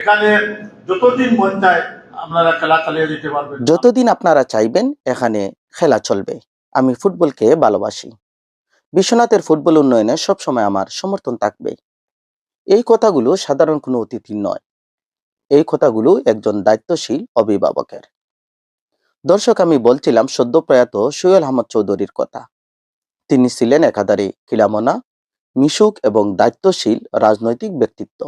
এখানে যতদিন মন চায় আপনারা খেলা চালিয়ে দিতে পারবেন। যতদিন আপনারা চাইবেন এখানে খেলা চলবে। আমি ফুটবলকে ভালোবাসি। বিশ্বনাথের ফুটবল উন্নয়নে সবসময় আমার সমর্থন থাকবে। এই কথাগুলো সাধারণ কোনো অতিথি নয়, এই কথাগুলো একজন দায়িত্বশীল অভিভাবকের। দর্শক, আমি বলছিলাম সদ্যপ্রয়াত সোহেল আহমদ চৌধুরীর কথা। তিনি ছিলেন একাধারে ক্রীড়ামনা, মিশুক এবং দায়িত্বশীল রাজনৈতিক ব্যক্তিত্ব।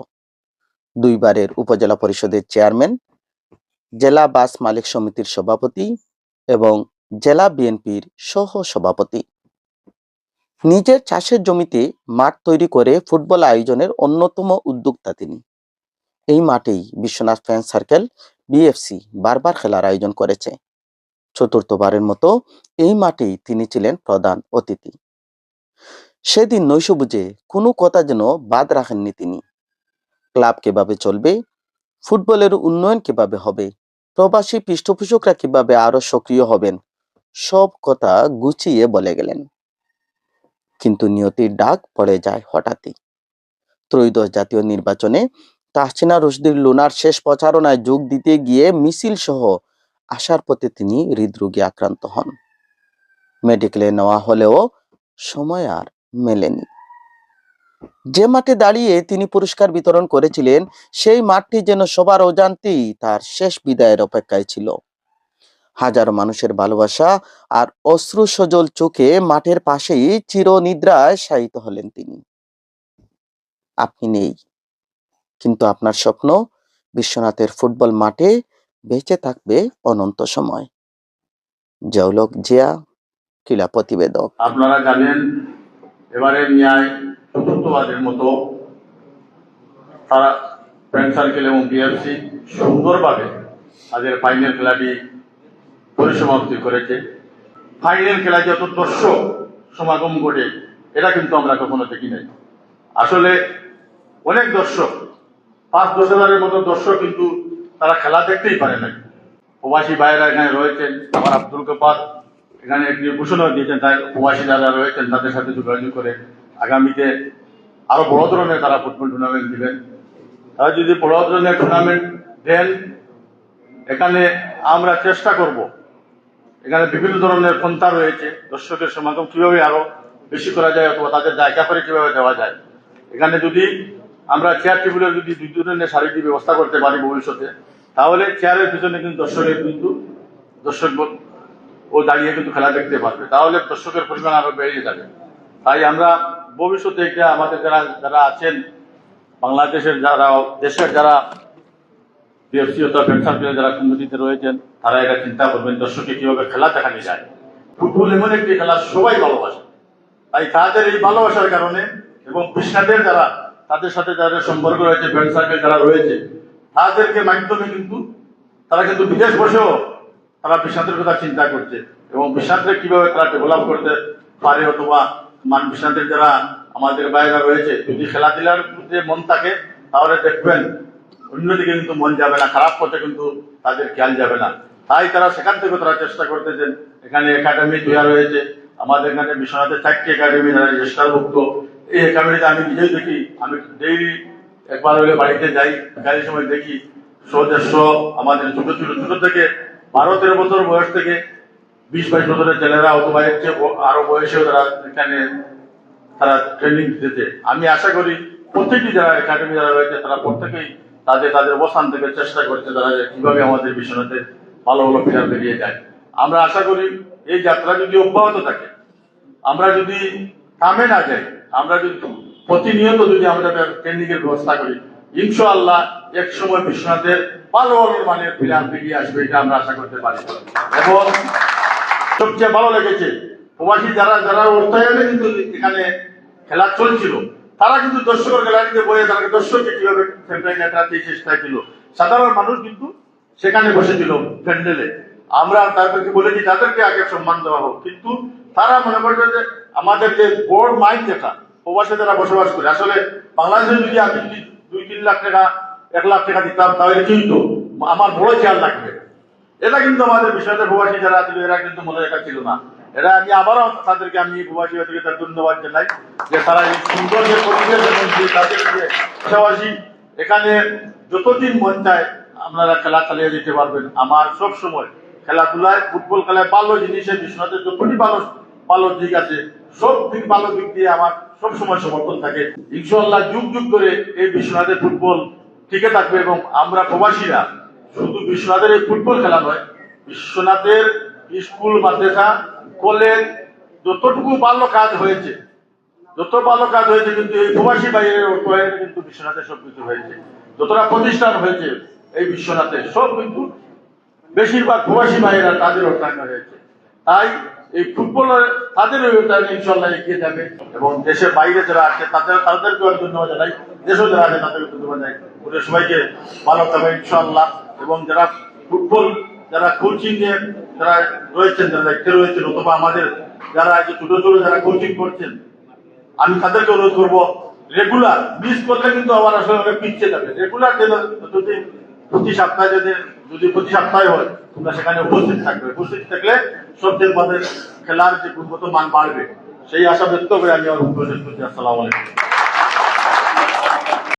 দুইবারের উপজেলা পরিষদের চেয়ারম্যান, জেলা বাস মালিক সমিতির সভাপতি এবং জেলা বিএনপির সহ সভাপতি। নিজের চাষের জমিতে মাঠ তৈরি করে ফুটবল আয়োজনের অন্যতম উদ্যোক্তা তিনি। এই মাঠেই বিশ্বনাথ ফ্যান সার্কেল বিএফসি বারবার খেলার আয়োজন করেছে। চতুর্থবারের মতো এই মাঠেই তিনি ছিলেন প্রধান অতিথি। সেদিন নৈশভোজে কোনো কথা যেন বাদ রাখেননি তিনি। ক্লাব কিভাবে চলবে, ফুটবলের উন্নয়ন কিভাবে হবে, প্রবাসী পৃষ্ঠপোষকরা কিভাবে আরো সক্রিয় হবেন, সব কথা গুছিয়ে বলে গেলেন। কিন্তু নিয়তির ডাক পড়ে যায় হঠাৎই। ত্রয়োদশ জাতীয় নির্বাচনে তাহসিনা রশদির লুনার শেষ প্রচারণায় যোগ দিতে গিয়ে মিছিল সহ আসার পথে তিনি হৃদরোগে আক্রান্ত হন। মেডিকেলে নেওয়া হলেও সময় আর মেলেনি। যে মাঠে দাঁড়িয়ে তিনি পুরস্কার বিতরণ করেছিলেন, সেই মাঠটি যেন সবার অজান্তেই তার শেষ বিদায়ের অপেক্ষায় ছিল। হাজারো মানুষের ভালোবাসা আর অশ্রু সজল চোখে মাঠের পাশেই চিরনিদ্রায় শায়িত হলেন তিনি। আপনি নেই, কিন্তু আপনার স্বপ্ন বিশ্বনাথের ফুটবল মাঠে বেঁচে থাকবে অনন্ত সময়। জৌলক জিয়া, ক্রীড়া প্রতিবেদক। আপনারা জানেন এবারে ন্যায় চতুর্থবারের মতো তারা ফ্রেন্ড সার্কেল এবং বিএফসি সুন্দরভাবে তাদের ফাইনাল খেলাটি পরিসমাপ্তি করেছে। ফাইনাল খেলায় যত দর্শক সমাগম ঘটে এটা কিন্তু আমরা কখনো দেখি নাই। আসলে অনেক দর্শক, 5-10 হাজারের মতো দর্শক কিন্তু তারা খেলা দেখতেই পারে নাই। প্রবাসী ভাইয়েরা এখানে রয়েছেন, আমার আব্দুল গফার এখানে একটি ঘোষণা দিয়েছেন, তাই প্রবাসী যারা রয়েছেন তাদের সাথে যোগাযোগ করে আগামীতে আরো বড় ধরনের তারা ফুটবল টুর্নামেন্ট দিবেন। তারা যদি বড় ধরনের টুর্নামেন্ট দেন, এখানে আমরা চেষ্টা করব, এখানে বিভিন্ন ধরনের পন্থা রয়েছে, দর্শকের সমাগম কিভাবে আরো বেশি করা যায় অথবা তাদের জায়গা করে কিভাবে দেওয়া যায়। এখানে যদি আমরা চেয়ার টেবিলের যদি 2 ধরনের সারিটি ব্যবস্থা করতে পারি ভবিষ্যতে, তাহলে চেয়ারের পিছনে কিন্তু দর্শক ও দাঁড়িয়ে কিন্তু খেলা দেখতে পারবে, তাহলে দর্শকের পরিমাণ আরো বেড়ে যাবে। তাই আমরা ভবিষ্যতে এটা আমাদের যারা আছেন বাংলাদেশের দেশের যারা বিএফসি অথবা ফ্রেন্ড সার্কেলের যারা কমিটিতে রয়েছেন, তারা এটা চিন্তা করবেন দর্শককে কিভাবে খেলা দেখানো যায়। ফুটবল এমন একটি খেলা সবাই ভালোবাসে, তাই তাদের এই ভালোবাসার কারণে এবং বিশ্বনাথের যারা তাদের সাথে যাদের সম্পর্ক রয়েছে, ফ্রেন্ড সার্কেল যারা রয়েছে, তাদেরকে মাধ্যমে কিন্তু তারা কিন্তু বিদেশ বসেও তারা বিশ্বনাথের কথা চিন্তা করছে এবং বিশ্বনাথের কিভাবে তারা ডেভেলপ করতে পারে, অথবা বিশ্বনাথের যারা আমাদের বাইরে রয়েছে যদি খেলাধুলার মধ্যে মন থাকে তাহলে দেখবেন অন্যদিকে কিন্তু মন যাবে না, খারাপ পথে কিন্তু তাদের খেয়াল যাবে না। তাই তারা সেখান থেকে তারা চেষ্টা করতেছেন। এখানে একাডেমি তৈরি রয়েছে, আমাদের এখানে বিশ্বনাথের 4টি একাডেমি যারা রেজিস্টারভুক্ত। এই একাডেমিতে আমি নিজেই দেখি, আমি ডেইলি একবার হলে বাড়িতে যাই, গাড়ির সময় দেখি সদস্য আমাদের ছোট থেকে 12-13 বছর বয়স থেকে 20-22 বছরের ছেলেরা অথবা আরো বয়সেও তারা এখানে তারা ট্রেনিং দিতে। আমি আশা করি প্রত্যেকটি যারা একাডেমি যারা রয়েছে তারা প্রত্যেকেই তাদের অবস্থান থেকে চেষ্টা করছে তারা কিভাবে আমাদের বিশ্বনাথের ভালো ভালো প্লেয়ার বেরিয়ে যায়। আমরা আশা করি এই যাত্রা যদি অব্যাহত থাকে, আমরা যদি থামে না যাই, আমরা যদি প্রতিনিয়ত যদি আমরা ট্রেনিং এর ব্যবস্থা করি, ইনশাআল্লাহ এক সময় বিশ্বনাথের ভালো ভালো মানের প্লেয়ার বেরিয়ে আসবে, এটা আমরা আশা করতে পারি। এবং সবচেয়ে ভালো লেগেছে প্রবাসী যারা অর্থায়নে কিন্তু এখানে খেলা চলছিল, তারা কিন্তু দর্শকের গ্যালারিতে বসে তারা দর্শককে কিভাবে চেষ্টা ছিল। সাধারণ মানুষ কিন্তু সেখানে বসেছিল প্যান্ডেলে। আমরা তাদেরকে বলেছি তাদেরকে আগে সম্মান দেওয়া হোক, কিন্তু তারা মনে করবে যে আমাদের যে বোর্ড মাইন্ড যেটা প্রবাসে যারা বসবাস করে, আসলে বাংলাদেশে যদি আমি 2-3 লাখ টাকা 1 লাখ টাকা দিতাম তাহলে কিন্তু আমার বড় চেয়ার লাগবে। এটা কিন্তু আমাদের বিষয়তে প্রবাসী যারা ছিল এরা কিন্তু মনে রাখা ছিল না। এরা আমি আবারও তাদেরকে আমি প্রবাসী থেকে তার ধন্যবাদ জানাই যে তারা এই সুন্দর যে পরিবেশ এবং যে তাদের যে পাশাপাশি এখানে যতদিন মন চায় আপনারা খেলা চালিয়ে যেতে পারবেন। আমার সব সময় খেলাধুলায়, ফুটবল খেলায় ভালো জিনিসে বিশ্বনাথের যতটি ভালো ভালো দিক আছে, সব দিক ভালো দিক দিয়ে আমার সব সময় সমর্থন থাকে। ইনশাআল্লাহ যুগ যুগ ধরে এই বিশ্বনাথের ফুটবল টিকে থাকবে এবং আমরা প্রবাসীরা শুধু বিশ্বনাথের এই ফুটবল খেলা নয়, বিশ্বনাথের স্কুল, মাদ্রাসা, কলেজ যতটুকু ভালো কাজ হয়েছে, যত ভালো কাজ হয়েছে কিন্তু এই প্রবাসী বাইরের অর্থায়নে কিন্তু বিশ্বনাথে সবকিছু হয়েছে। যতটা প্রতিষ্ঠান হয়েছে এই বিশ্বনাথে সব কিন্তু বেশিরভাগ প্রবাসী বাইরেরা তাদের অর্থায়নে হয়েছে। তাই এই ফুটবলের তাদের অর্থায়নে ইনশাল্লাহ এগিয়ে যাবে এবং দেশের বাইরে যারা আছে তাদেরকেও আমি ধন্যবাদ জানাই, দেশেও যারা আছে তাদেরকে ধন্যবাদ জানাই। ওদের সবাইকে ভালো থাকবে ইনশাল্লাহ। এবং যারা ফুটবল, যারা কোচিং এ যারা রয়েছেন, যারা দায়িত্বে রয়েছেন, অথবা আমাদের যারা এই যে ছোট ছোট যারা কোচিং করছেন, আমি তাদেরকে অনুরোধ করবো রেগুলার মিস করলে কিন্তু আবার আসলে অনেক পিছিয়ে যাবে। রেগুলার যদি প্রতি সপ্তাহে যদি প্রতি সপ্তাহে হয় তোমরা সেখানে উপস্থিত থাকবে। উপস্থিত থাকলে সবচেয়ে আমাদের খেলার যে গুণগত মান বাড়বে, সেই আশা ব্যক্ত করে আমি আমার উপস্থিত করছি। আসসালামু আলাইকুম।